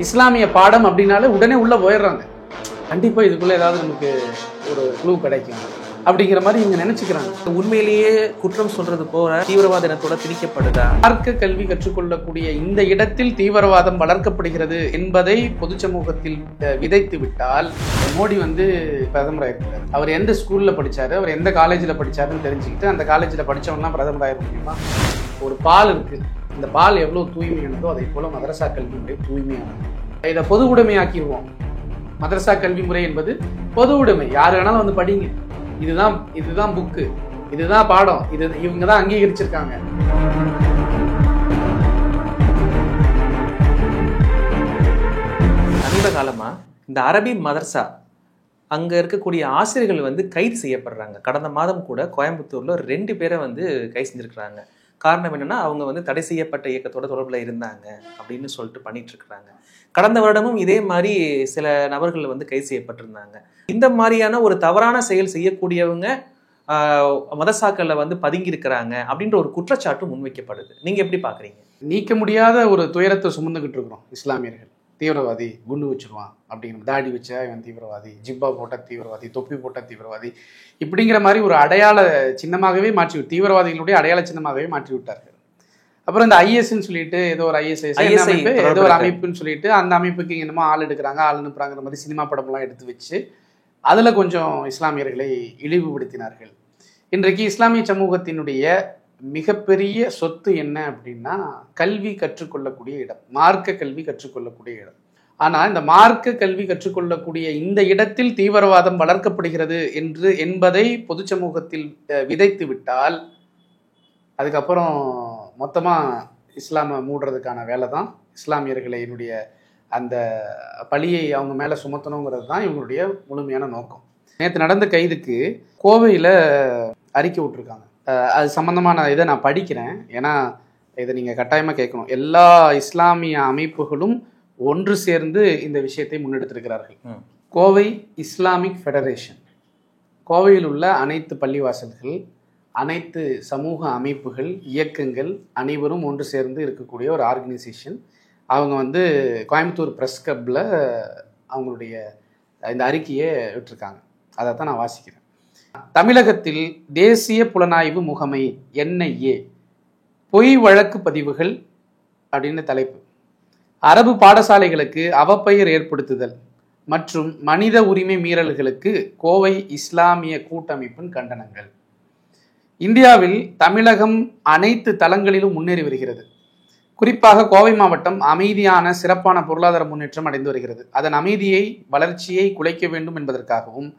இஸ்லாமிய பாடம் அப்படின்னாலே உடனே உள்ள போயிடுறாங்க. கண்டிப்பா இதுக்குள்ள ஏதாவது நமக்கு ஒரு க்ளூ கிடைக்கும் அப்படிங்கிற மாதிரி இவங்க நினைச்சுக்கிறாங்க. உண்மையிலேயே குற்றம் சொல்றது போல தீவிரவாத இனத்தோட திணிக்கப்படுதா? மார்க்க கல்வி கற்றுக்கொள்ளக்கூடிய இந்த இடத்தில் தீவிரவாதம் வளர்க்கப்படுகிறது என்பதை பொது சமூகத்தில் விதைத்து விட்டால், மோடி பிரதமராக இருக்கிறார். அவர் எந்த ஸ்கூல்ல படிச்சாரு, அவர் எந்த காலேஜ்ல படிச்சாருன்னு தெரிஞ்சுக்கிட்டு அந்த காலேஜ்ல படிச்சவன்லாம் பிரதமராக முடியுமா? ஒரு பால் இருக்கு, இந்த பால் எவ்வளவு தூய்மையானதோ அதை போல மதரசா கல்வி முறை தூய்மையானது. இதை பொது உடைமையாக்கிடுவோம். மதரசா கல்வி முறை என்பது பொது உடைமை, யாரு வேணாலும் படிங்க, இதுதான் புக்கு, இதுதான் பாடம், இவங்க தான் அங்கீகரிச்சிருக்காங்க. சமீப காலமா இந்த அரபி மதர்சா அங்க இருக்கக்கூடிய ஆசிரியர்கள் கைது செய்யப்படுறாங்க. கடந்த மாதம் கூட கோயம்புத்தூர்ல 2 பேரை கைது செஞ்சிருக்கிறாங்க. காரணம் என்னன்னா, அவங்க தடை செய்யப்பட்ட இயக்கத்தோட தொடர்புல இருந்தாங்க அப்படின்னு சொல்லிட்டு பண்ணிட்டு இருக்கிறாங்க. கடந்த வருடமும் இதே மாதிரி சில நபர்கள் கைது செய்யப்பட்டிருந்தாங்க. இந்த மாதிரியான ஒரு தவறான செயல் செய்யக்கூடியவங்க மதசாக்கள்ல பதுங்கி இருக்கிறாங்க அப்படின்ற ஒரு குற்றச்சாட்டு முன்வைக்கப்படுது. நீங்க எப்படி பாக்குறீங்க? நீக்க முடியாத ஒரு துயரத்தை சுமந்துகிட்டு இருக்கிறோம். இஸ்லாமியர்கள் தீவிரவாதி, குண்டு வச்சிருவான் அப்படிங்கிற, தாடி வச்சா இவன் தீவிரவாதி, ஜிப்பா போட்ட தீவிரவாதி, தொப்பி போட்ட தீவிரவாதி, இப்படிங்கிற மாதிரி ஒரு அடையாள சின்னமாகவே மாற்றி, தீவிரவாதிகளுடைய அடையாள சின்னமாகவே மாற்றி விட்டார்கள். அப்புறம் இந்த ஐஎஸ்ன்னு சொல்லிட்டு ஏதோ ஒரு ஏதோ ஒரு அமைப்புன்னு சொல்லிட்டு அந்த அமைப்புக்கு என்னமோ ஆள் எடுக்கிறாங்க, ஆள் அனுப்புறாங்கிற மாதிரி சினிமா படம்லாம் எடுத்து வச்சு அதுல கொஞ்சம் இஸ்லாமியர்களை இழிவுபடுத்தினார்கள். இன்றைக்கு இஸ்லாமிய சமூகத்தினுடைய மிகப்பெரிய சொத்து என்ன அப்படின்னா, கல்வி கற்றுக்கொள்ளக்கூடிய இடம், மார்க்க கல்வி கற்றுக்கொள்ளக்கூடிய இடம். ஆனா இந்த மார்க்க கல்வி கற்றுக்கொள்ளக்கூடிய இந்த இடத்தில் தீவிரவாதம் வளர்க்கப்படுகிறது என்பதை பொது சமூகத்தில் விதைத்து விட்டால், அதுக்கப்புறம் மொத்தமா இஸ்லாமை மூடுறதுக்கான வேலை தான் இஸ்லாமியர்களினுடைய அந்த பழியை அவங்க மேல சுமத்தணுங்கிறது தான் இவங்களுடைய முழுமையான நோக்கம். நேற்று நடந்த கைதுக்கு கோவையில அறிக்கை விட்டுருக்காங்க. அது சம்பந்தமான இதை நான் படிக்கிறேன், ஏன்னா இதை நீங்க கட்டாயமா கேட்கணும். எல்லா இஸ்லாமிய அமைப்புகளும் ஒன்று சேர்ந்து இந்த விஷயத்தை முன்னெடுத்திருக்கிறார்கள். கோவை இஸ்லாமிக் ஃபெடரேஷன், கோவையில் உள்ள அனைத்து பள்ளிவாசல்கள், அனைத்து சமூக அமைப்புகள், இயக்கங்கள் அனைவரும் ஒன்று சேர்ந்து இருக்கக்கூடிய ஒரு ஆர்கனைசேஷன். அவங்க கோயம்புத்தூர் பிரஸ் கிளப்ல அவங்களுடைய இந்த அறிக்கையை விட்டுருக்காங்க. அதை தான் நான் வாசிக்கிறேன். தமிழகத்தில் தேசிய புலனாய்வு முகமை NIA பொய் வழக்கு பதிவுகள் அப்படின்னு தலைப்பு. அரபு பாடசாலைகளுக்கு அவப்பெயர் ஏற்படுத்துதல் மற்றும் மனித உரிமை மீறல்களுக்கு கோவை இஸ்லாமிய கூட்டமைப்பின் கண்டனங்கள். இந்தியாவில் தமிழகம் அனைத்து தளங்களிலும் முன்னேறி வருகிறது. குறிப்பாக கோவை மாவட்டம் அமைதியான சிறப்பான பொருளாதார முன்னேற்றம் அடைந்து வருகிறது. அதன் அமைதியை, வளர்ச்சியை குலைக்க வேண்டும் என்பதற்காகவும்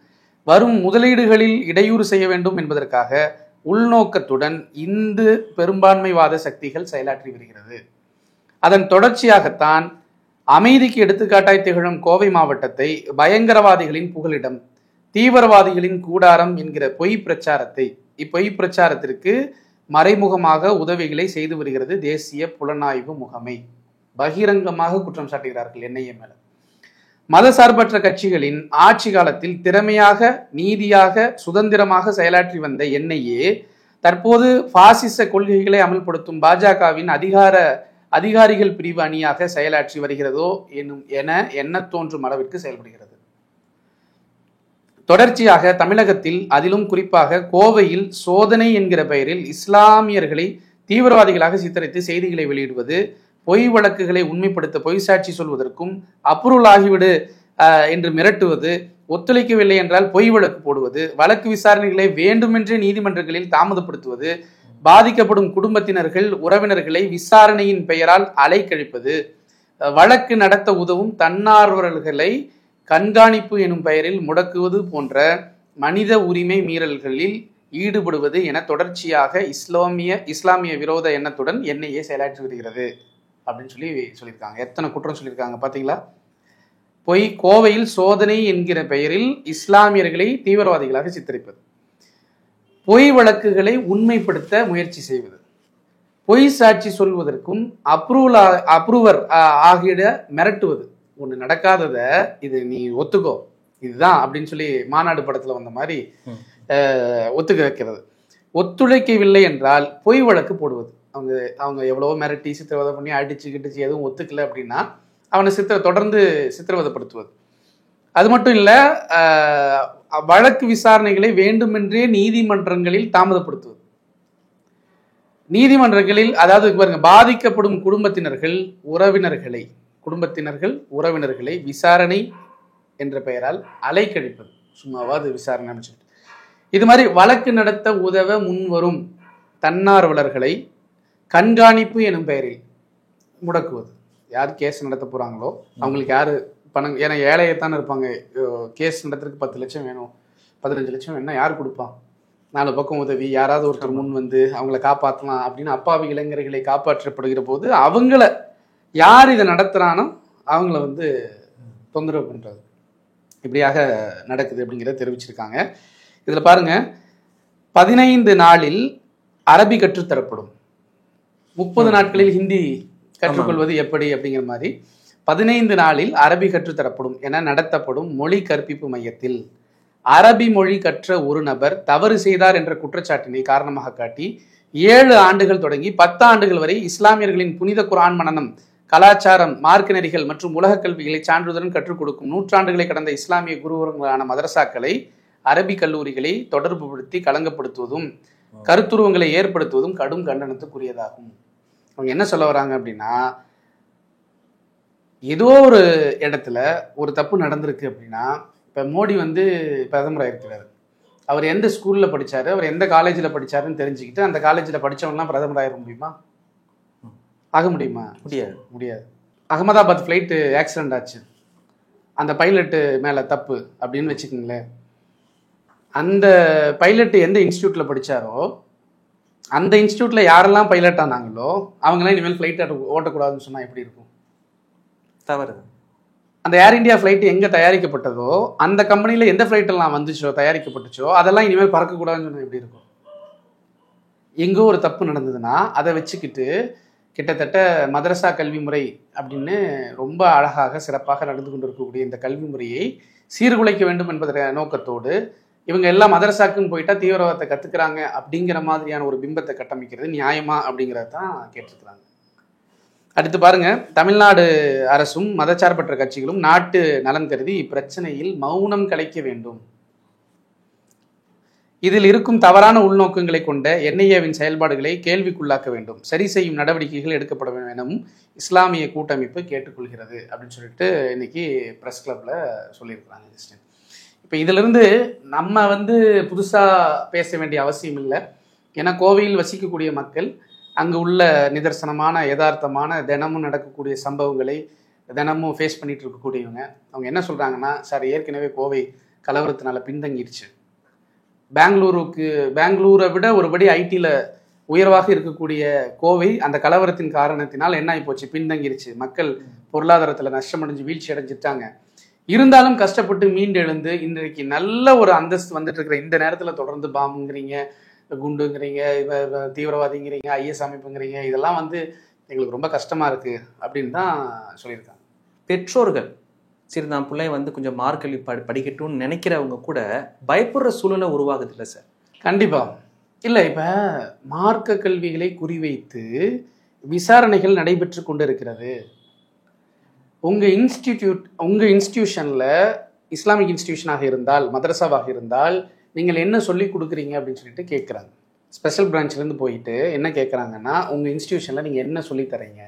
வரும் முதலீடுகளில் இடையூறு செய்ய வேண்டும் என்பதற்காக உள்நோக்கத்துடன் இந்து பெரும்பான்மைவாத சக்திகள் செயலாற்றி வருகிறது. அதன் தொடர்ச்சியாகத்தான் அமைதிக்கு எடுத்துக்காட்டாய் திகழும் கோவை மாவட்டத்தை பயங்கரவாதிகளின் புகலிடம், தீவிரவாதிகளின் கூடாரம் என்கிற இப்பொய் பிரச்சாரத்திற்கு மறைமுகமாக உதவிகளை செய்து வருகிறது தேசிய புலனாய்வு முகமை. பகிரங்கமாக குற்றம் சாட்டுகிறார்கள் NIA மேல. மதசார்பற்ற கட்சிகளின் ஆட்சி காலத்தில் திறமையாக, நீதியாக, சுதந்திரமாக செயலாற்றி வந்த NIA தற்போது பாசிச கொள்கைகளை அமல்படுத்தும் பாஜகவின் அதிகாரிகள் பிரிவு அணியாக செயலாற்றி வருகிறதோ என தோன்றும் அளவிற்கு செயல்படுகிறது. தொடர்ச்சியாக தமிழகத்தில், அதிலும் குறிப்பாக கோவையில் சோதனை என்கிற பெயரில் இஸ்லாமியர்களை தீவிரவாதிகளாக சித்தரித்து செய்திகளை வெளியிடுவது, பொய் வழக்குகளை உண்மைப்படுத்த பொய் சாட்சி சொல்வதற்கும் அப்ரூவல் ஆகிவிடு என்று மிரட்டுவது, ஒத்துழைக்கவில்லை என்றால் பொய் வழக்கு போடுவது, வழக்கு விசாரணைகளை வேண்டுமென்றே நீதிமன்றங்களில் தாமதப்படுத்துவது, பாதிக்கப்படும் குடும்பத்தினர்கள் உறவினர்களை விசாரணையின் பெயரால் அலைக்கழிப்பது, வழக்கு நடத்த உதவும் தன்னார்வலர்களை கண்காணிப்பு எனும் பெயரில் முடக்குவது போன்ற மனித உரிமை மீறல்களில் ஈடுபடுவது என தொடர்ச்சியாக இஸ்லாமிய விரோத எண்ணத்துடன் NIA செயலாற்றி வருகிறது அப்படின்னு சொல்லியிருக்காங்க. எத்தனை குற்றம் சொல்லியிருக்காங்க பாத்தீங்களா? கோவையில் சோதனை என்கிற பெயரில் இஸ்லாமியர்களை தீவிரவாதிகளாக சித்தரிப்பது, பொய் வழக்குகளை உண்மைப்படுத்த முயற்சி செய்வது, பொய் சாட்சி சொல்வதற்கும் அப்ரூவர் ஆகிட மிரட்டுவது. ஒண்ணு நடக்காதத இது நீ ஒத்துக்கோ, இதுதான் அப்படின்னு சொல்லி மாநாடு படத்துல வந்த மாதிரி ஒத்துக்க வைக்கிறது. ஒத்துழைக்கவில்லை என்றால் பொய் வழக்கு போடுவது. அவங்க எவ்வளவோ மிரட்டி சித்திரவதை பண்ணி அடிச்சு கிட்டுச்சு எதுவும் ஒத்துக்கல அப்படின்னா அவனை தொடர்ந்து சித்திரவதைப்படுத்துவது. அது மட்டும் இல்லை, வழக்கு விசாரணைகளை வேண்டுமென்றே நீதிமன்றங்களில் தாமதப்படுத்துவது. நீதிமன்றங்களில் அதாவது பாருங்க, பாதிக்கப்படும் உறவினர்களை விசாரணை என்ற பெயரால் அலைக்கழிப்பது. சும்மாவாது விசாரணை அமைச்சிட்டு இது மாதிரி வழக்கு நடத்த உதவ முன்வரும் தன்னார்வலர்களை கண்காணிப்பு எனும் பெயரில் முடக்குவது. யார் கேஸ் நடத்த போறாங்களோ அவங்களுக்கு யாரு பணம், ஏன்னா ஏழையத்தான் இருப்பாங்க. கேஸ் நடத்துறதுக்கு 10 லட்சம் வேணும், 15 லட்சம் வேணும், யார் கொடுப்பான்? 4 பக்கம் உதவி, யாராவது ஒருத்தர் முன் வந்து அவங்கள காப்பாற்றலாம் அப்படின்னு அப்பாவி இளைஞர்களை காப்பாற்றப்படுகிற போது அவங்கள யார் இதை நடத்துறானோ அவங்கள வந்து தொந்தரவு பண்றது. இப்படியாக நடக்குது அப்படிங்கிறத தெரிவிச்சிருக்காங்க. இதுல பாருங்க, 15 நாளில் அரபி கற்றுத்தரப்படும், 30 நாட்களில் ஹிந்தி கற்றுக்கொள்வது எப்படி அப்படிங்கிற மாதிரி 15 நாளில் அரபி கற்றுத்தரப்படும் என நடத்தப்படும் மொழி கற்பிப்பு மையத்தில் அரபி மொழி கற்ற ஒரு நபர் தவறு செய்தார் என்ற குற்றச்சாட்டினை காரணமாக காட்டி 7 ஆண்டுகள் தொடங்கி 10 ஆண்டுகள் வரை இஸ்லாமியர்களின் புனித குர்ஆன் மனனம், கலாச்சாரம், மார்க்க நெறிகள் மற்றும் உலக கல்விகளை சான்றிதழுடன் கற்றுக் கொடுக்கும் நூற்றாண்டுகளை கடந்த இஸ்லாமிய குருவர்களான மதரசாக்களை, அரபி கல்லூரிகளை தொடர்புபடுத்தி களங்கப்படுத்துவதும் கருத்துருவங்களை ஏற்படுத்துவதும் கடும் கண்டனத்துக்குரியதாகும். அவங்க என்ன சொல்ல வராங்க அப்படின்னா, ஏதோ ஒரு இடத்துல ஒரு தப்பு நடந்திருக்கு அப்படின்னா, இப்போ மோடி வந்து பிரதமராக இருக்கிறாரு, அவர் எந்த ஸ்கூலில் படித்தாரு, அவர் எந்த காலேஜில் படித்தாருன்னு தெரிஞ்சுக்கிட்டு அந்த காலேஜில் படித்தவங்கலாம் பிரதமராக முடியுமா? ஆக முடியுமா? முடியாது. அகமதாபாத் ஃப்ளைட்டு ஆக்சிடென்ட் ஆச்சு, அந்த பைலட்டு மேலே தப்பு அப்படின்னு வச்சுக்கோங்களேன். அந்த பைலட்டு எந்த இன்ஸ்டியூட்டில் படித்தாரோ அந்த இன்ஸ்டியூட்டில் யாரெல்லாம் பைலட் ஆனாங்களோ அவங்களாம் இனிமேல் ஃப்ளைட் ஓட்டக்கூடாதுன்னு சொன்னால் எப்படி இருக்கும்? தவறு. அந்த ஏர் இந்தியா ஃப்ளைட் எங்கே தயாரிக்கப்பட்டதோ அந்த கம்பெனியில் எந்த ஃப்ளைட்டெல்லாம் வந்துச்சோ தயாரிக்கப்பட்டுச்சோ அதெல்லாம் இனிமேல் பறக்கக்கூடாதுன்னு சொன்னால் எப்படி இருக்கும்? எங்கோ ஒரு தப்பு நடந்ததுன்னா அதை வச்சுக்கிட்டு கிட்டத்தட்ட மதரசா கல்வி முறை அப்படின்னு ரொம்ப அழகாக சிறப்பாக நடந்து கொண்டு இருக்கக்கூடிய இந்த கல்வி முறையை சீர்குலைக்க வேண்டும் என்பத நோக்கத்தோடு இவங்க எல்லாம் மதரசாக்குன்னு போயிட்டா தீவிரவாதத்தை கற்றுக்கிறாங்க அப்படிங்கிற மாதிரியான ஒரு பிம்பத்தை கட்டமைக்கிறது நியாயமா அப்படிங்கிறத தான் கேட்டிருக்கிறாங்க. அடுத்து பாருங்க, தமிழ்நாடு அரசும் மதச்சார்பற்ற கட்சிகளும் நாட்டு நலன் கருதி இப்பிரச்சனையில் மௌனம் கலைக்க வேண்டும். இதில் இருக்கும் தவறான உள்நோக்கங்களை கொண்ட என்ஐஏவின் செயல்பாடுகளை கேள்விக்குள்ளாக்க வேண்டும், சரி செய்யும் நடவடிக்கைகள் எடுக்கப்பட வேண்டும் எனவும் இஸ்லாமிய கூட்டமைப்பு கேட்டுக்கொள்கிறது அப்படின்னு சொல்லிட்டு இன்னைக்கு பிரஸ் கிளப்ல சொல்லியிருக்கிறாங்க. இப்போ இதிலிருந்து நம்ம வந்து புதுசாக பேச வேண்டிய அவசியம் இல்லை. ஏன்னா கோவையில் வசிக்கக்கூடிய மக்கள், அங்கே உள்ள நிதர்சனமான யதார்த்தமான தினமும் நடக்கக்கூடிய சம்பவங்களை தினமும் ஃபேஸ் பண்ணிட்டு இருக்கக்கூடியவங்க, அவங்க என்ன சொல்கிறாங்கன்னா, சார் ஏற்கனவே கோவை கலவரத்தினால பின்தங்கிடுச்சு, பெங்களூரை விட ஒருபடி ஐடியில் உயர்வாக இருக்கக்கூடிய கோவை அந்த கலவரத்தின் காரணத்தினால் என்ன ஆகி போச்சு, பின்தங்கிருச்சு, மக்கள் பொருளாதாரத்தில் நஷ்டமடைஞ்சு வீழ்ச்சி அடைஞ்சிட்டாங்க, இருந்தாலும் கஷ்டப்பட்டு மீண்டெழுந்து இன்றைக்கு நல்ல ஒரு அந்தஸ்து வந்துட்டு இருக்கிற இந்த நேரத்தில் தொடர்ந்து பாம்புங்கிறீங்க, குண்டுங்கிறீங்க, தீவிரவாதிங்கிறீங்க, ஐஎஸ் அமைப்புங்கிறீங்க, இதெல்லாம் வந்து எங்களுக்கு ரொம்ப கஷ்டமா இருக்கு அப்படின்னு தான் சொல்லியிருக்காங்க. பெற்றோர்கள் சரி நான் பிள்ளை வந்து கொஞ்சம் மார்க் கல்வி படிக்கட்டும்னு நினைக்கிறவங்க கூட பயப்படுற சூழலை உருவாகுது இல்லை சார்? கண்டிப்பா இல்லை. இப்போ மார்க்க கல்விகளை குறிவைத்து விசாரணைகள் நடைபெற்று கொண்டு இருக்கிறது. உங்கள் இன்ஸ்டிடியூஷனில் இஸ்லாமிக் இன்ஸ்டிடியூஷனாக இருந்தால், மதரசாவாக இருந்தால் நீங்கள் என்ன சொல்லி கொடுக்குறீங்க அப்படின்னு சொல்லிட்டு கேட்குறாங்க. ஸ்பெஷல் பிரான்ச்லேருந்து போயிட்டு என்ன கேட்குறாங்கன்னா, உங்கள் இன்ஸ்டிடியூஷனில் நீங்கள் என்ன சொல்லித்தரீங்க?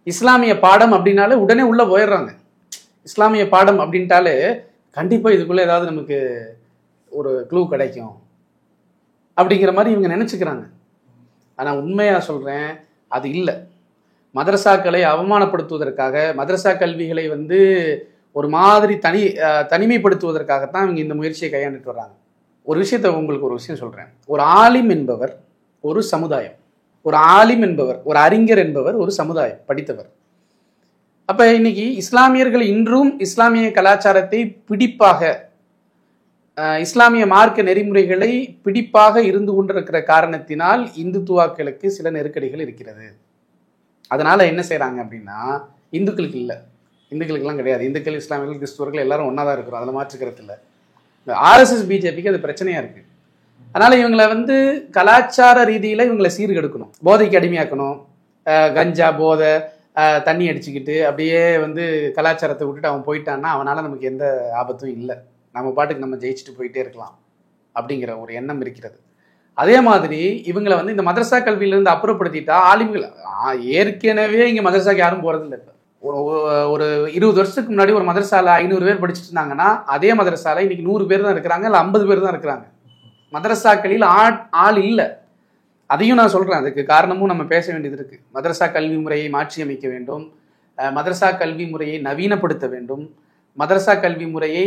இஸ்லாமிய பாடம் அப்படின்னாலே உடனே உள்ளே போயிடுறாங்க. இஸ்லாமிய பாடம் அப்படின்ட்டாலே கண்டிப்பாக இதுக்குள்ளே ஏதாவது நமக்கு ஒரு க்ளூ கிடைக்கும் அப்படிங்கிற மாதிரி இவங்க நினச்சிக்கிறாங்க. ஆனால் உண்மையாக சொல்கிறேன், அது இல்லை. மதரசாக்களை அவமானப்படுத்துவதற்காக, மதரசா கல்விகளை வந்து ஒரு மாதிரி தனிமைப்படுத்துவதற்காகத்தான் இவங்க இந்த முயற்சியை கையாண்டுட்டு வர்றாங்க. ஒரு விஷயத்தை உங்களுக்கு ஒரு விஷயம் சொல்கிறேன். ஒரு ஆலிம் என்பவர் ஒரு சமுதாயம், ஒரு ஆலிம் என்பவர், ஒரு அறிஞர் என்பவர் ஒரு சமுதாயம், படித்தவர். அப்போ இன்னைக்கு இஸ்லாமியர்கள் இன்றும் இஸ்லாமிய கலாச்சாரத்தை பிடிப்பாக, இஸ்லாமிய மார்க்க நெறிமுறைகளை பிடிப்பாக இருந்து கொண்டிருக்கிற காரணத்தினால் இந்துத்துவாக்களுக்கு சில நெருக்கடிகள் இருக்கிறது. அதனால என்ன செய்யறாங்க அப்படின்னா, இந்துக்களுக்கு இல்லை, இந்துக்களுக்கெல்லாம் கிடையாது, இந்துக்கள் இஸ்லாமியர்கள் கிறிஸ்துவர்கள் எல்லாரும் ஒன்றா தான் இருக்கிறோம், அதில் மாற்றுக்கிறது இல்லை. ஆர்எஸ்எஸ் பிஜேபிக்கு அது பிரச்சனையா இருக்கு. அதனால இவங்களை வந்து கலாச்சார ரீதியில இவங்களை சீர்கெடுக்கணும், போதைக்கு அடிமையாக்கணும், கஞ்சா போதை தண்ணி அடிச்சுக்கிட்டு அப்படியே வந்து கலாச்சாரத்தை விட்டுட்டு அவன் போயிட்டான்னா அவனால் நமக்கு எந்த ஆபத்தும் இல்லை, நம்ம பாட்டுக்கு நம்ம ஜெயிச்சுட்டு போயிட்டே இருக்கலாம் அப்படிங்கிற ஒரு எண்ணம் இருக்கிறது. அதே மாதிரி இவங்களை வந்து இந்த மதரசா கல்வியிலேருந்து அப்புறப்படுத்திட்டா ஆலிம்கள் ஏற்கனவே இங்கே மதரசாக்கு யாரும் போகிறதில்ல. இப்போ ஒரு 20 வருஷத்துக்கு முன்னாடி ஒரு மதரசால 500 பேர் படிச்சுட்டு இருந்தாங்கன்னா அதே மதரசால இன்னைக்கு 100 பேர் தான் இருக்கிறாங்க, இல்லை 50 பேர் தான் இருக்கிறாங்க. மதரசாக்களில் ஆள் இல்லை. அதையும் நான் சொல்கிறேன். அதுக்கு காரணமும் நம்ம பேச வேண்டியது இருக்குது. மதரசா கல்வி முறையை மாற்றி அமைக்க வேண்டும், மதரசா கல்வி முறையை நவீனப்படுத்த வேண்டும், மதரசா கல்வி முறையை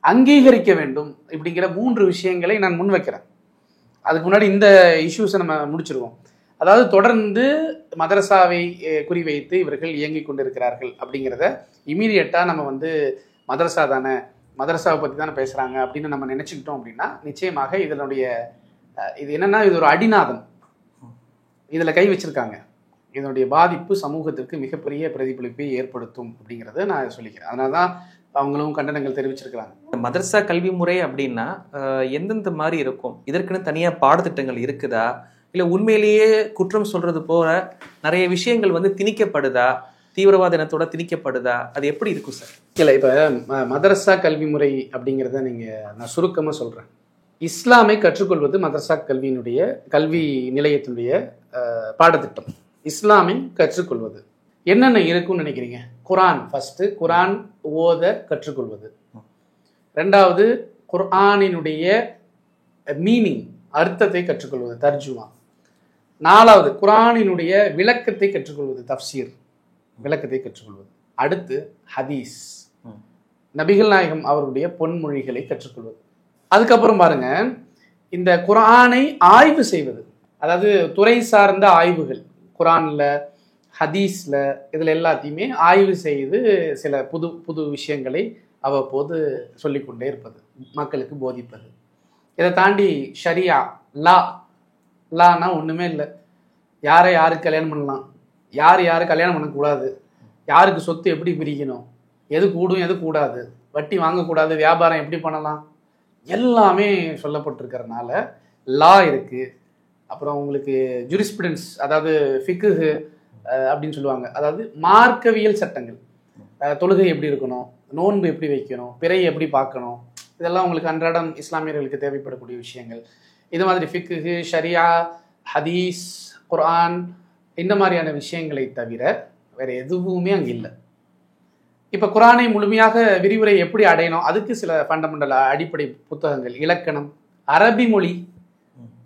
அங்கீகரிக்க வேண்டும். இப்படிங்கிற 3 விஷயங்களை நான் முன்வைக்கிறேன். அதுக்கு முன்னாடி இந்த இஷ்யூஸை நம்ம முடிச்சிருவோம். அதாவது தொடர்ந்து மதரசாவை குறிவைத்து இவர்கள் இயங்கி கொண்டிருக்கிறார்கள் அப்படிங்கிறத இமீடியட்டாக நம்ம வந்து மதரசா தானே, மதரசாவை பற்றி தானே பேசுகிறாங்க அப்படின்னு நம்ம நினச்சிக்கிட்டோம் அப்படின்னா நிச்சயமாக இதனுடைய இது என்னென்னா இது ஒரு அடிநாதம், இதில் கை வச்சிருக்காங்க. இதனுடைய பாதிப்பு சமூகத்திற்கு மிகப்பெரிய பிரதிபலிப்பை ஏற்படுத்தும் அப்படிங்கிறத நான் சொல்லிக்கிறேன். அதனால தான் அவங்களும் கண்டனங்கள் தெரிவிச்சிருக்கிறாங்க. மதரசா கல்வி முறை அப்படின்னா எந்தெந்த மாதிரி இருக்கும்? இதற்குன்னு தனியாக பாடத்திட்டங்கள் இருக்குதா, இல்லை உண்மையிலேயே குற்றம் சொல்றது போல நிறைய விஷயங்கள் வந்து திணிக்கப்படுதா, தீவிரவாத இனத்தோட திணிக்கப்படுதா, அது எப்படி இருக்கும் சார்? இல்லை, இப்போ மதரசா கல்வி முறை அப்படிங்கிறத நான் சுருக்கமாக சொல்கிறேன். இஸ்லாமை கற்றுக்கொள்வது மதரசா கல்வி நிலையத்தினுடைய பாடத்திட்டம். இஸ்லாமை கற்றுக்கொள்வது என்னென்ன இருக்குன்னு நினைக்கிறீங்க? குரான் ஃபர்ஸ்ட், குரான் ஓத கற்றுக்கொள்வது. ரெண்டாவது குர்ஆனினுடைய மீனிங், அர்த்தத்தை கற்றுக்கொள்வது, தர்ஜுமா. நாலாவது குர்ஆனினுடைய விளக்கத்தை கற்றுக்கொள்வது, தஃப்சீர், விளக்கத்தை கற்றுக்கொள்வது. அடுத்து ஹதீஸ், நபிகள் நாயகம் அவருடைய பொன்மொழிகளை கற்றுக்கொள்வது. அதுக்கப்புறம் பாருங்க, இந்த குர்ஆனை ஆய்வு செய்வது, அதாவது துறை சார்ந்த ஆய்வுகள், குர்ஆன்ல ஹதீஸ்ல இதில் எல்லாத்தையுமே ஆய்வு செய்து சில புது புது விஷயங்களை அவ்வப்போது சொல்லிக்கொண்டே இருப்பது, மக்களுக்கு போதிப்பது. இதை தாண்டி ஷரியா, லானா ஒன்றுமே இல்லை. யாரை யாருக்கு கல்யாணம் பண்ணலாம், யாரு கல்யாணம் பண்ணக்கூடாது, யாருக்கு சொத்து எப்படி பிரிக்கணும், எது கூடும் எது கூடாது, வட்டி வாங்கக்கூடாது, வியாபாரம் எப்படி பண்ணலாம், எல்லாமே சொல்லப்பட்டிருக்கிறதுனால லா இருக்குது. அப்புறம் உங்களுக்கு ஜூரிஸ்பிடன்ஸ், அதாவது ஃபிக்கு அப்படின்னு சொல்லுவாங்க, அதாவது மார்க்கவியல் சட்டங்கள், தொழுகை எப்படி இருக்கணும், நோன்பு எப்படி வைக்கணும், பிறை எப்படி பார்க்கணும், இதெல்லாம் உங்களுக்கு அன்றாடம் இஸ்லாமியர்களுக்கு தேவைப்படக்கூடிய விஷயங்கள். இது மாதிரி ஃபிக்கு, ஷரியா, ஹதீஸ், குர்ஆன், இந்த மாதிரியான விஷயங்களை தவிர வேறு எதுவுமே அங்கே இல்லை. இப்போ குர்ஆனை முழுமையாக விரிவுரை எப்படி அடையணும், அதுக்கு சில ஃபண்டமெண்டல் அடிப்படை புத்தகங்கள், இலக்கணம், அரபி மொழி,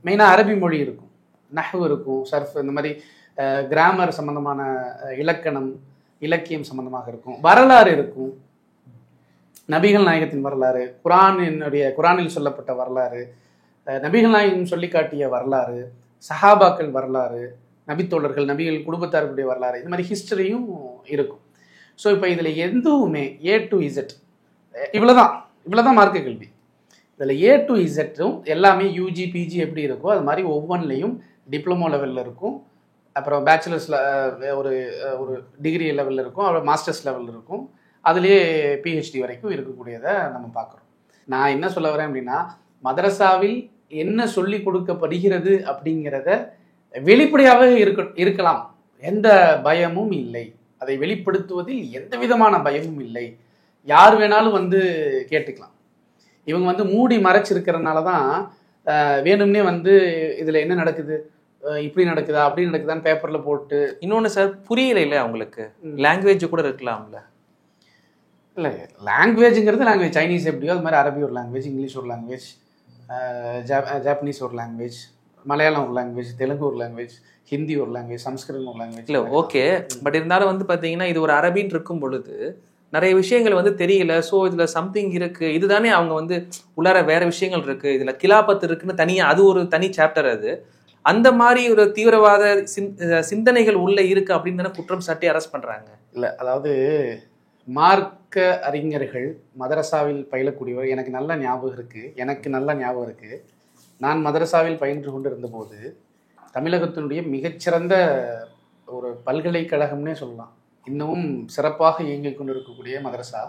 மெயினாக அரபி மொழி இருக்கும், நஹ்வு இருக்கும், சர்ஃப், இந்த மாதிரி கிராமர் சம்பந்தமான இலக்கணம், இலக்கியம் சம்பந்தமாக இருக்கும், வரலாறு இருக்கும், நபிகள் நாயகத்தின் வரலாறு, குர்ஆனில் சொல்லப்பட்ட வரலாறு, நபிகள் நாயகம் சொல்லி காட்டிய வரலாறு, சஹாபாக்கள் வரலாறு, நபித்தோழர்கள், நபிகள் குடும்பத்தார்களுடைய வரலாறு, இந்த மாதிரி ஹிஸ்டரியும் இருக்கும். ஸோ இப்போ இதில் எதுவுமே A to Z இவ்வளோதான் மார்க்க கல்வி. இதில் A to Zம் எல்லாமே யூஜி பிஜி எப்படி இருக்கோ அது மாதிரி ஒவ்வொன்றிலையும் டிப்ளமோ லெவலில் இருக்கும், அப்புறம் பேச்சுலர்ஸில் ஒரு டிகிரி லெவலில் இருக்கும், அப்புறம் மாஸ்டர்ஸ் லெவலில் இருக்கும், அதுலேயே பிஹெச்டி வரைக்கும் இருக்கக்கூடியதை நம்ம பார்க்குறோம். நான் என்ன சொல்ல வரேன் அப்படின்னா, மதரசாவில் என்ன சொல்லி கொடுக்கப்படுகிறது அப்படிங்கிறத வெளிப்படையாக இருக்கலாம், எந்த பயமும் இல்லை, அதை வெளிப்படுத்துவதில் எந்த விதமான பயமும் இல்லை, யார் வேணாலும் வந்து கேட்டுக்கலாம். இவங்க வந்து மூடி மறைச்சிருக்கிறதுனால தான் வேணும்னே வந்து இதில் என்ன நடக்குது, இப்படி நடக்குதா அப்படி நடக்குதான்னு பேப்பரில் போட்டு. இன்னொன்று சார், புரியல இல்லை அவங்களுக்கு, லாங்குவேஜ் கூட இருக்கலாம்ல. இல்லை, லாங்குவேஜுங்கிறது லாங்குவேஜ், சைனீஸ் எப்படியோ அது மாதிரி அரபி ஒரு லாங்குவேஜ், இங்கிலீஷ் ஒரு லாங்குவேஜ், ஜாப்பனீஸ் ஒரு லாங்குவேஜ், மலையாளம் ஒரு லாங்குவேஜ், தெலுங்கு ஒரு லாங்குவேஜ், ஹிந்தி ஒரு லாங்குவேஜ், சம்ஸ்கிருதம் ஒரு லாங்குவேஜ். இல்லை ஓகே, பட் இருந்தாலும் வந்து பார்த்தீங்கன்னா இது ஒரு அரபின்னு இருக்கும் பொழுது நிறைய விஷயங்கள் வந்து தெரியல. ஸோ இதில் சம்திங் இருக்குது, இதுதானே அவங்க வந்து உள்ளார வேற விஷயங்கள் இருக்குது, இதில் கிலாபத்து இருக்குன்னு தனியாக, அது ஒரு தனி சாப்டர். அது அந்த மாதிரி ஒரு தீவிரவாத சிந்தனைகள் உள்ளே இருக்குது அப்படின்னு தானே குற்றம் சாட்டி அரெஸ்ட் பண்ணுறாங்க. இல்லை, அதாவது மார்க்க அறிஞர்கள் மதரசாவில் பயிலக்கூடியவர் எனக்கு நல்ல ஞாபகம் இருக்குது. நான் மதரசாவில் பயின்று கொண்டு இருந்தபோது தமிழகத்தினுடைய மிகச்சிறந்த ஒரு பல்கலைக்கழகம்னே சொல்லலாம், இன்னமும் சிறப்பாக இயங்கிக் கொண்டிருக்கக்கூடிய மதரசா.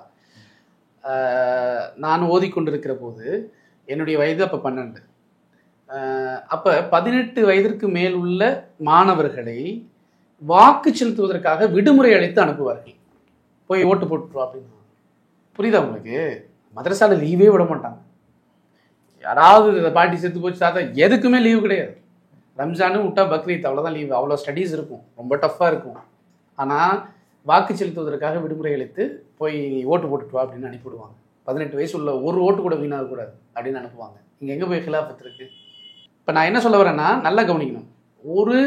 நான் ஓதிக்கொண்டிருக்கிற போது என்னுடைய வயது அப்போ 12. அப்போ 18 வயதிற்கு மேல் உள்ள மாணவர்களை வாக்கு செலுத்துவதற்காக விடுமுறை அளித்து அனுப்புவார்கள். போய் ஓட்டு போட்டுருவா அப்படின்னு. புரியுதா உங்களுக்கு? மதரசால லீவே விட மாட்டாங்க. யாராவது பாட்டி செத்து போச்சு தாத்தா, எதுக்குமே லீவு கிடையாது. ரம்ஜானு விட்டா பக்ரீத், அவ்வளோதான் லீவு. அவ்வளோ ஸ்டடீஸ் இருக்கும், ரொம்ப டஃப்பாக இருக்கும். ஆனால் வாக்கு செலுத்துவதற்காக விடுமுறை அளித்து போய் ஓட்டு போட்டுட்டு வா அப்படின்னு அனுப்பிவிடுவாங்க. 18 வயசு உள்ள ஒரு ஓட்டு கூட வீணாகக்கூடாது அப்படின்னு அனுப்புவாங்க. இங்கே எங்கே போய் ஹிலாஃபத் இருக்கு? இப்போ நான் என்ன சொல்ல வரேன்னா, நல்லா கவனிக்கணும். ஒரு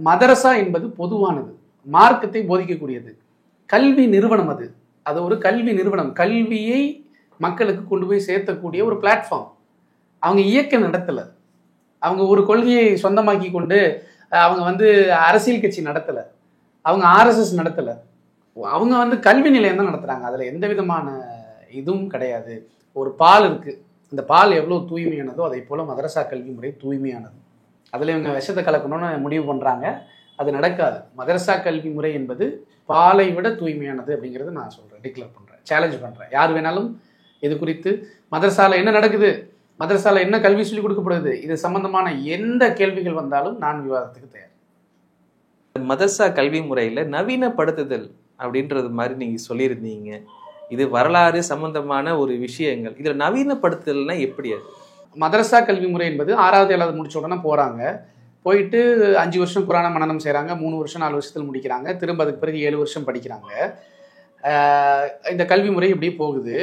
மதரசா என்பது பொதுவானது, மார்க்கத்தை போதிக்கக்கூடியது, கல்வி நிறுவனம். அது ஒரு கல்வி நிறுவனம், கல்வியை மக்களுக்கு கொண்டு போய் சேர்த்தக்கூடிய ஒரு பிளாட்ஃபார்ம். அவங்க இயக்க நடத்தலை, அவங்க ஒரு கொள்கையை சொந்தமாக்கி கொண்டு அவங்க அரசியல் கட்சி நடத்தலை, அவங்க ஆர்எஸ்எஸ் நடத்தலை, அவங்க கல்வி நிலையம் தான் நடத்துகிறாங்க. அதில் எந்த விதமான இதுவும் கிடையாது. ஒரு பால் இருக்குது, இந்த பால் எவ்வளோ தூய்மையானதோ அதே போல் மதரசா கல்வி முறை தூய்மையானது. அதில் இவங்க விஷத்தை கலக்கணும்னு முடிவு பண்ணுறாங்க, அது நடக்காது. மதரசா கல்வி முறை என்பது பாலை விட தூய்மையானது அப்படிங்கிறது நான் சொல்கிறேன், டிக்ளேர் பண்ணுறேன், சேலஞ்ச் பண்ணுறேன். யார் வேணாலும் இது குறித்து மதரசாவில் என்ன நடக்குது, மதரசாவில் என்ன கல்வி சொல்லிக் கொடுக்கப்படுது, இது சம்பந்தமான எந்த கேள்விகள் வந்தாலும் நான் விவாதத்துக்கு தயார். மதரசா கல்வி முறையில் நவீனப்படுத்துதல் அப்படின்றது மாதிரி நீங்கள் சொல்லியிருந்தீங்க. இது வரலாறு சம்பந்தமான ஒரு விஷயங்கள். இதில் நவீனப்படுத்துதல்னா எப்படி? அது மதரசா கல்வி முறை என்பது 6வது 7வது முடிச்ச உடனே போகிறாங்க, போயிட்டு 5 வருஷம் குரான மனனம் செய்கிறாங்க, 3 வருஷம் 4 வருஷத்தில் முடிக்கிறாங்க, திரும்ப அதுக்கு பிறகு 7 வருஷம் படிக்கிறாங்க. இந்த கல்வி முறை இப்படி போகுது.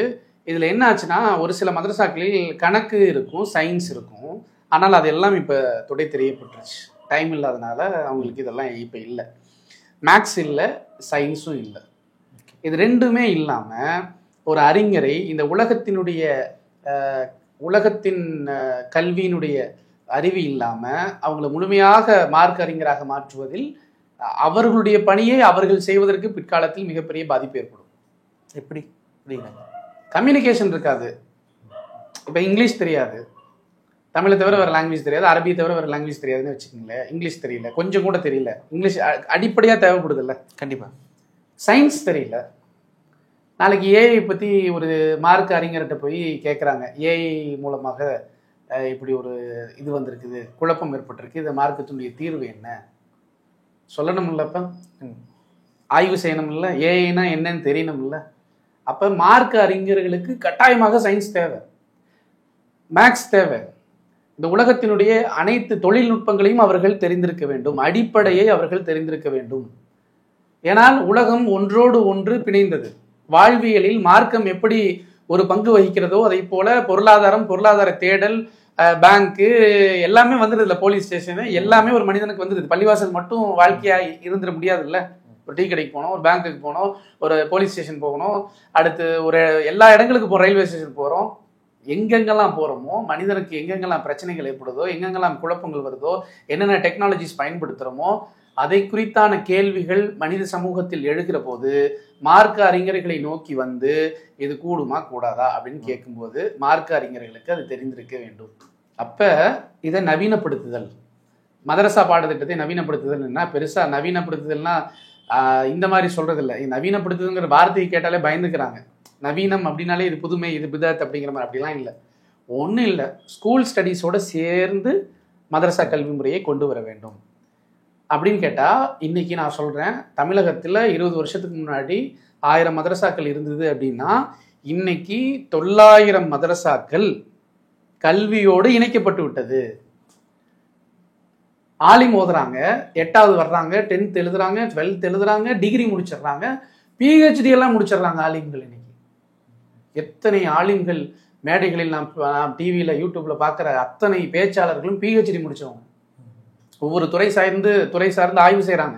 இதில் என்ன ஆச்சுன்னா, ஒரு சில மதரசாக்களில் கணக்கு இருக்கும், சயின்ஸ் இருக்கும், ஆனால் அதெல்லாம் இப்போ துடை தெரியப்பட்டுருச்சு. டைம் இல்லாதனால அவங்களுக்கு இதெல்லாம் இப்போ இல்லை. மேக்ஸ் இல்லை, சயின்ஸும் இல்லை. இது ரெண்டுமே இல்லாமல் ஒரு அறிஞரை இந்த உலகத்தின் கல்வியினுடைய அறிவு இல்லாமல் அவங்கள முழுமையாக மார்க் அறிஞராக மாற்றுவதில் அவர்களுடைய பணியை அவர்கள் செய்வதற்கு பிற்காலத்தில் மிகப்பெரிய பாதிப்பு ஏற்படும். எப்படி? கம்யூனிகேஷன் இருக்காது. இப்போ இங்கிலீஷ் தெரியாது, தமிழை தவிர வேறு லாங்குவேஜ் தெரியாது, அரபியை தவிர வேறு லாங்குவேஜ் தெரியாதுன்னு வச்சுக்கோங்களேன். இங்கிலீஷ் தெரியல, கொஞ்சம் கூட தெரியல, இங்கிலீஷ் அடிப்படையாக தேவைப்படுது இல்லை? கண்டிப்பாக. சயின்ஸ் தெரியல. நாளைக்கு ஏஐ பற்றி ஒரு மார்க் அறிஞர்கிட்ட போய் கேட்குறாங்க, ஏஐ மூலமாக இப்படி ஒரு இது வந்திருக்குது, குழப்பம் ஏற்பட்டிருக்கு, இந்த மார்க்கத்தினுடைய தீர்வு என்ன சொல்லணும் இல்லை? அப்போ ஆய்வு செய்யணும் இல்லை? ஏஐனா என்னன்னு தெரியணும் இல்லை? அப்போ மார்க் அறிஞர்களுக்கு கட்டாயமாக சயின்ஸ் தேவை, மேக்ஸ் தேவை. இந்த உலகத்தினுடைய அனைத்து தொழில்நுட்பங்களையும் அவர்கள் தெரிந்திருக்க வேண்டும், அடிப்படையை அவர்கள் தெரிந்திருக்க வேண்டும். ஏனால் உலகம் ஒன்றோடு ஒன்று பிணைந்தது. வாழ்வியலில் மார்க்கம் எப்படி ஒரு பங்கு வகிக்கிறதோ அதை போல பொருளாதார தேடல், பேங்க்கு எல்லாமே வந்துடுதுல, போலீஸ் ஸ்டேஷனு எல்லாமே ஒரு மனிதனுக்கு வந்துடுது. பள்ளிவாசல் மட்டும் வாழ்க்கையாக இருந்துட முடியாது இல்லை? ஒரு டீ கடைக்கு போகணும், ஒரு பேங்க்குக்கு போகணும், ஒரு போலீஸ் ஸ்டேஷன் போகணும், அடுத்து ஒரு எல்லா இடங்களுக்கு போகிறோம், ரயில்வே ஸ்டேஷன் போகிறோம். எங்கெங்கெல்லாம் போகிறோமோ, மனிதனுக்கு எங்கெங்கெல்லாம் பிரச்சனைகள் ஏற்படுதோ, எங்கெங்கெல்லாம் குழப்பங்கள் வருதோ, என்னென்ன டெக்னாலஜிஸ் பயன்படுத்துகிறோமோ அதை குறித்தான கேள்விகள் மனித சமூகத்தில் எழுகிற போது மார்க்க அறிஞர்களை நோக்கி வந்து இது கூடுமா கூடாதா அப்படின்னு கேட்கும்போது மார்க்க அறிஞர்களுக்கு அது தெரிந்திருக்க வேண்டும். அப்போ இதை நவீனப்படுத்துதல், மதரசா பாடத்திட்டத்தை நவீனப்படுத்துதல்னா, பெருசாக நவீனப்படுத்துதல்னா இந்த மாதிரி சொல்கிறது இல்லை. நவீனப்படுத்துதல்ங்கிற வார்த்தையை கேட்டாலே பயந்துக்கிறாங்க. நவீனம் அப்படின்னாலே இது புதுமை, இது பிதத் அப்படிங்கிற மாதிரி அப்படிலாம் இல்லை. ஒன்றும் இல்லை, ஸ்கூல் ஸ்டடீஸோடு சேர்ந்து மதரசா கல்வி முறையை கொண்டு வர வேண்டும் அப்படின்னு கேட்டால், இன்றைக்கி நான் சொல்கிறேன், தமிழகத்தில் 20 வருஷத்துக்கு முன்னாடி 1000 மதரசாக்கள் இருந்தது அப்படின்னா இன்னைக்கு 900 மதரசாக்கள் கல்வியோடு இணைக்கப்பட்டு விட்டது. ஆலிம் ஓதுறாங்க, 8வது வர்றாங்க, 10th எழுதுறாங்க, 12th எழுதுறாங்க, டிகிரி முடிச்சிடுறாங்க, பிஹெச்டி எல்லாம் முடிச்சிடுறாங்க ஆலிம்கள். இன்னைக்கு எத்தனை ஆலிம்கள் மேடைகளில் நாம் டிவியில் யூடியூப்பில் பார்க்குற அத்தனை பேச்சாளர்களும் பிஹெச்டி முடிச்சவங்க. ஒவ்வொரு துறை சார்ந்து ஆய்வு செய்கிறாங்க.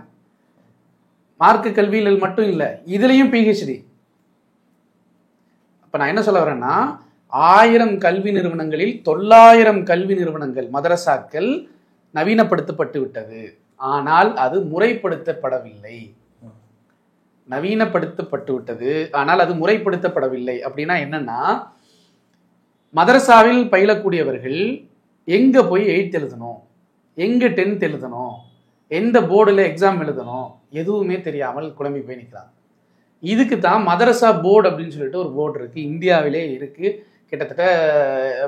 மார்க்க கல்வியில் மட்டும் இல்லை, இதுலேயும் பிஹெச்டி. அப்போ நான் என்ன சொல்ல வரேன்னா, 1000 கல்வி நிறுவனங்களில் 900 கல்வி நிறுவனங்கள் மதரசாக்கள் நவீனப்படுத்தப்பட்டு விட்டது. ஆனால் அது முறைப்படுத்தப்படவில்லை. நவீனப்படுத்தப்பட்டு விட்டது, ஆனால் அது முறைப்படுத்தப்படவில்லை. அப்படின்னா என்னன்னா, மதரசாவில் பயிலக்கூடியவர்கள் எங்க போய் 8th எழுதணும், எங்க 10th எழுதணும், எந்த போர்டில் எக்ஸாம் எழுதணும், எதுவுமே தெரியாமல் குழம்பி போய் நிற்கிறாங்க. இதுக்கு தான் மதரசா போர்டு அப்படின்னு சொல்லிட்டு ஒரு போர்டு இருக்குது, இந்தியாவிலே இருக்குது. கிட்டத்தட்ட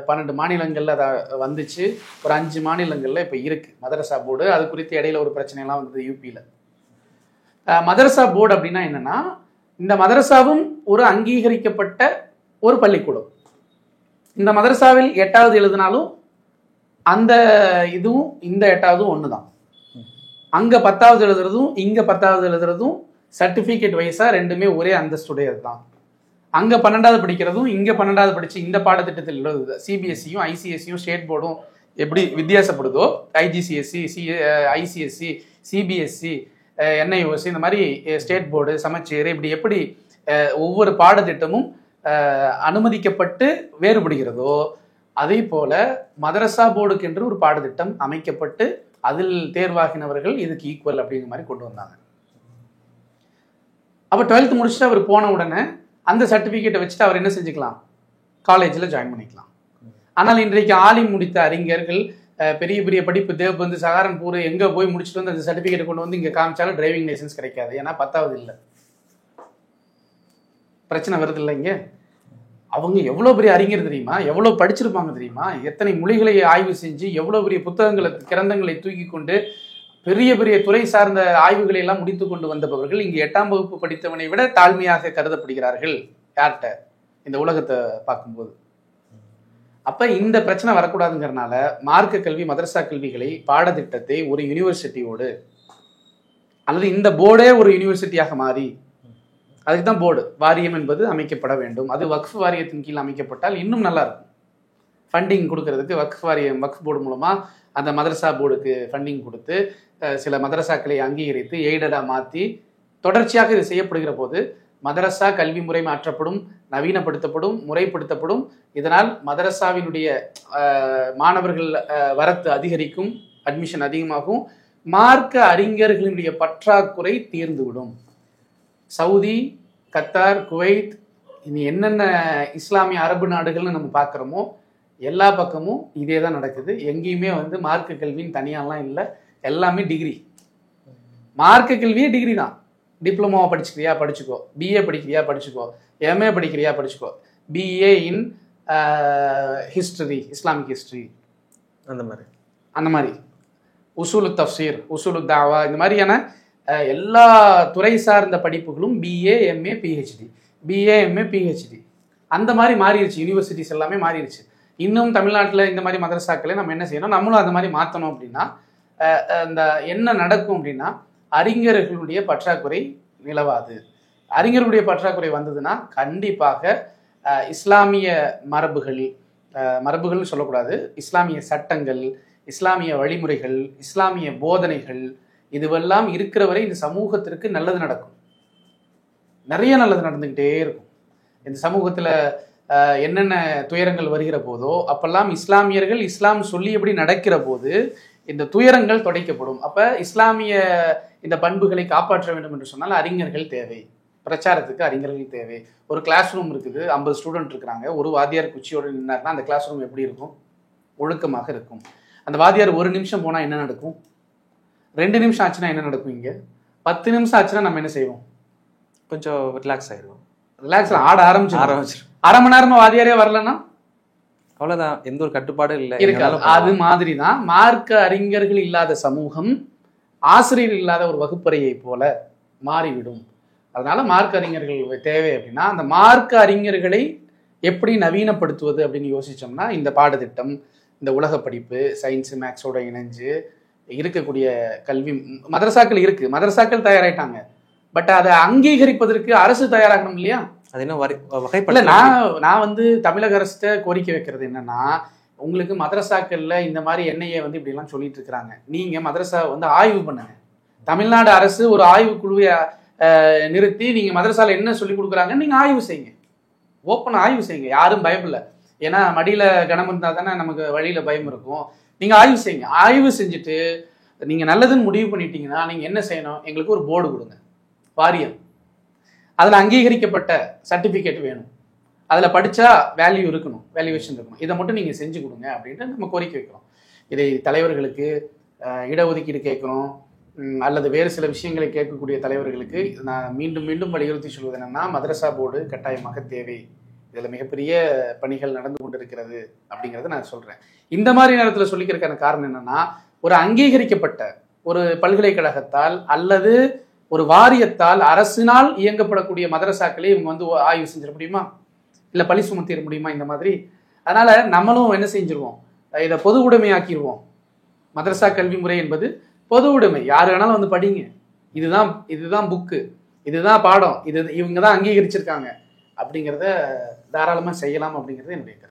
12 மாநிலங்களில் அதை வந்துச்சு, ஒரு 5 மாநிலங்களில் இப்போ இருக்குது மதரசா போர்டு. அது குறித்து இடையில ஒரு பிரச்சனைலாம் வந்தது யூபியில். மதரசா போர்டு அப்படின்னா என்னன்னா, இந்த மதரசாவும் ஒரு அங்கீகரிக்கப்பட்ட ஒரு பள்ளிக்கூடம். இந்த மதரசாவில் 8வது எழுதினாலும் அந்த இதுவும் இந்த 8வது ஒண்ணுதான். அங்க 10வது எழுதுறதும் இங்க 10வது எழுதுறதும் சர்டிபிகேட் வைஸா ரெண்டுமே ஒரே அந்தஸ்துடையது தான். அங்க 12வது படிக்கிறதும் இங்க 12வது படிச்சு இந்த பாடத்திட்டத்தில் எழுதுது. சிபிஎஸ்சியும் ஐசிஎஸ்சியும் ஸ்டேட் போர்டும் எப்படி வித்தியாசப்படுதோ, ஐஜிசிஎஸ்சி, ஐசிஎஸ்சி, சிபிஎஸ்சி, என்ஐஓசி, இந்த மாதிரி ஸ்டேட் போர்டு, சமச்சீர், இப்படி எப்படி ஒவ்வொரு பாடத்திட்டமும் அனுமதிக்கப்பட்டு வேறுபடுகிறதோ, அதே போல மதரசா போர்டுக்கு என்று ஒரு பாடத்திட்டம் அமைக்கப்பட்டு அதில் தேர்வாகினவர்கள் இதுக்கு ஈக்குவல் அப்படிங்கிற மாதிரி கொண்டு வந்தாங்க. அப்போ 12th முடிச்சுட்டு அவர் போன உடனே அந்த சர்டிஃபிகேட்டை வச்சுட்டு அவர் என்ன செஞ்சுக்கலாம், காலேஜில் ஜாயின் பண்ணிக்கலாம். ஆனால் இன்றைக்கு ஆலிம் முடித்த அறிஞர்கள் பெரிய பெரிய படிப்பு தேவபந்து, சஹாரன்பூர் எங்கே போய் முடிச்சுட்டு வந்து அந்த சர்டிஃபிகேட் கொண்டு வந்து இங்கே காமிச்சாலும் டிரைவிங் லைசன்ஸ் கிடைக்காது. ஏன்னா 10வது இல்லை. பிரச்சனை வருது இல்லை இங்கே. அவங்க எவ்வளோ பெரிய அறிஞர் தெரியுமா, எவ்வளோ படிச்சிருப்பாங்க தெரியுமா, எத்தனை மொழிகளை ஆய்வு செஞ்சு எவ்வளோ பெரிய புத்தகங்களை கிரந்தங்களை தூக்கி கொண்டு பெரிய பெரிய துறை சார்ந்த ஆய்வுகளை எல்லாம் முடித்து கொண்டு வந்தவர்கள் இங்கு 8ஆம் வகுப்பு படித்தவனை விட தாழ்மையாக கருதப்படுகிறார்கள். யார்கிட்ட? இந்த உலகத்தை பார்க்கும்போது. அப்ப இந்த பிரச்சனை வரக்கூடாதுங்கிறனால மார்க்க கல்வி, மதரசா கல்விகளை, பாடத்திட்டத்தை ஒரு யூனிவர்சிட்டியோடு அல்லது இந்த போர்டே ஒரு யூனிவர்சிட்டியாக மாறி, அதுக்கு தான் போர்டு வாரியம் என்பது அமைக்கப்பட வேண்டும். அது வக்ஃப் வாரியத்தின் கீழ் அமைக்கப்பட்டால் இன்னும் நல்லா இருக்கும். ஃபண்டிங் கொடுக்கறதுக்கு வக்ஃப் வாரியம், வக்ஃப் போர்டு மூலமா அந்த மதரசா போர்டுக்கு ஃபண்டிங் கொடுத்து சில மதரசாக்களை அங்கீகரித்து எய்டடாக மாற்றி தொடர்ச்சியாக இது செய்யப்படுகிற போது மதரசா கல்வி முறை மாற்றப்படும், நவீனப்படுத்தப்படும், முறைப்படுத்தப்படும். இதனால் மதரசாவினுடைய மாணவர்கள் வரத்து அதிகரிக்கும், அட்மிஷன் அதிகமாகும், மார்க்க அறிஞர்களினுடைய பற்றாக்குறை தீர்ந்துவிடும். சவுதி, கத்தார், குவைத், இனி என்னென்ன இஸ்லாமிய அரபு நாடுகள்னு நம்ம பார்க்குறோமோ எல்லா பக்கமும் இதே தான் நடக்குது. எங்கேயுமே வந்து மார்க்க கல்வின்னு தனியாலாம் இல்லை, எல்லாமே டிகிரி. மார்க்க கல்வியே டிகிரி தான். டிப்ளமோவை படிச்சுக்கிறியா படிச்சுக்கோ, பிஏ படிக்கிறியா படிச்சுக்கோ, எம்ஏ படிக்கிறியா படிச்சுக்கோ, BA in history, Islamic history, அந்த மாதிரி உசூலு தஃப்சீர், உசூலு தாவா, இந்த மாதிரியான எல்லா துறை சார்ந்த படிப்புகளும் BA, MA, PhD, BA, MA, PhD, அந்த மாதிரி மாறிடுச்சு. யூனிவர்சிட்டிஸ் எல்லாமே மாறிடுச்சு. இன்னும் தமிழ்நாட்டில் இந்த மாதிரி மதரசாக்களை நம்ம என்ன செய்யணும், நம்மளும் அந்த மாதிரி மாற்றணும். அப்படின்னா இந்த என்ன நடக்கும் அப்படின்னா, அறிஞர்களுடைய பற்றாக்குறை நிலவாது. அறிஞர்களுடைய பற்றாக்குறை வந்ததுன்னா கண்டிப்பாக இஸ்லாமிய மரபுகள்னு சொல்லக்கூடாது, இஸ்லாமிய சட்டங்கள், இஸ்லாமிய வழிமுறைகள், இஸ்லாமிய போதனைகள், இதுவெல்லாம் இருக்கிற வரை இந்த சமூகத்திற்கு நல்லது நடக்கும். நிறைய நல்லது நடந்துக்கிட்டே இருக்கும். இந்த சமூகத்தில் என்னென்ன துயரங்கள் வருகிற போதோ அப்பெல்லாம் இஸ்லாமியர்கள் இஸ்லாம் சொல்லியபடி நடக்கிற போது இந்த துயரங்கள் துடைக்கப்படும். அப்ப இஸ்லாமிய இந்த பண்புகளை காப்பாற்ற வேண்டும் என்று சொன்னால் அறிஞர்கள் தேவை. பிரச்சாரத்துக்கு அறிஞர்கள் தேவை. ஒரு கிளாஸ் ரூம் இருக்குது, 50 ஸ்டூடெண்ட் இருக்கிறாங்க, ஒரு வாத்தியார் குச்சியோடு நின்னார்னா அந்த கிளாஸ் ரூம் எப்படி இருக்கும்? ஒழுக்கமாக இருக்கும். அந்த வாத்தியார் 1 நிமிஷம் போனால் என்ன நடக்கும்? 2 நிமிஷம் ஆச்சுன்னா என்ன நடக்கும்? இங்கே 10 நிமிஷம் ஆச்சுன்னா நம்ம என்ன செய்வோம்? கொஞ்சம் ரிலாக்ஸ் ஆயிடுவோம். ரிலாக்ஸ் ஆட ஆரம்பிச்சிடும். அரை மணி நேரமா வாத்தியாரே வரலன்னா அவ்வளவுதான், எந்த ஒரு கட்டுப்பாடும் இல்லை. அது மாதிரி தான் மார்க்க அறிஞர்கள் இல்லாத சமூகம் ஆசிரியர் இல்லாத ஒரு வகுப்பறையை போல மாறிவிடும். அதனால மார்க்க அறிஞர்கள் தேவை. அப்படின்னா அந்த மார்க்க அறிஞர்களை எப்படி நவீனப்படுத்துவது அப்படின்னு யோசிச்சோம்னா இந்த பாடத்திட்டம், இந்த உலக படிப்பு, சயின்ஸ் மேக்ஸோட இணைஞ்சு இருக்கக்கூடிய கல்வி மதரசாக்கள் இருக்கு. மதரசாக்கள் தயாராயிட்டாங்க. பட் அதை அங்கீகரிப்பதற்கு அரசு தயாராகணும் இல்லையா? அது என்ன வகைப்படல. நான் வந்து தமிழக அரசு கோரிக்கை வைக்கிறது என்னன்னா, உங்களுக்கு மதரசாக்கள்ல இந்த மாதிரி என்ஐஏ வந்து இப்படி எல்லாம் சொல்லிட்டு இருக்கிறாங்க, நீங்க மதரசா வந்து ஆய்வு பண்ணுங்க. தமிழ்நாடு அரசு ஒரு ஆய்வு குழுவை நிறுத்தி நீங்க மதரசால என்ன சொல்லி கொடுக்குறாங்க நீங்க ஆய்வு செய்யுங்க. ஓப்பன் ஆய்வு செய்யுங்க. யாரும் பயப்படல. ஏன்னா மடியில கனம் இருந்தா தானே நமக்கு வழியில பயம் இருக்கும். நீங்க ஆய்வு செய்யுங்க. ஆய்வு செஞ்சுட்டு நீங்க நல்லதுன்னு முடிவு பண்ணிட்டீங்கன்னா நீங்க என்ன செய்யணும்? எங்களுக்கு ஒரு போர்டு கொடுங்க, வாரியம். அதில் அங்கீகரிக்கப்பட்ட சர்டிஃபிகேட் வேணும். அதில் படித்தா வேல்யூ இருக்கணும், வேல்யூவேஷன் இருக்கணும். இதை மட்டும் நீங்கள் செஞ்சு கொடுங்க அப்படின்ட்டு நம்ம கோரிக்கை வைக்கிறோம். இதை தலைவர்களுக்கு இடஒதுக்கீடு கேட்கணும் அல்லது வேறு சில விஷயங்களை கேட்கக்கூடிய தலைவர்களுக்கு நான் மீண்டும் மீண்டும் வலியுறுத்தி சொல்வது என்னென்னா, மதரசா போர்டு கட்டாயமாக தேவை. இதில் மிகப்பெரிய பணிகள் நடந்து கொண்டிருக்கிறது அப்படிங்கிறத நான் சொல்கிறேன். இந்த மாதிரி நேரத்தில் சொல்லிக்கிறதுக்கான காரணம் என்னென்னா, ஒரு அங்கீகரிக்கப்பட்ட ஒரு பல்கலைக்கழகத்தால் அல்லது ஒரு வாரியத்தால் அரசினால் இயங்கப்படக்கூடிய மதரசாக்களே இவங்க வந்து ஆய்வு செஞ்சிட முடியுமா? இல்லை பழி சுமத்திட முடியுமா இந்த மாதிரி? அதனால நம்மளும் என்ன செஞ்சிருவோம், இதை பொது உடைமையாக்கிடுவோம். மதரசா கல்வி முறை என்பது பொது உடைமை, யாரு வேணாலும் வந்து படிங்க, இதுதான் புக்கு, இதுதான் பாடம், இவங்க தான் அங்கீகரிச்சிருக்காங்க அப்படிங்கிறத தாராளமாக செய்யலாம் அப்படிங்கிறது என்னுடைய கருத்து.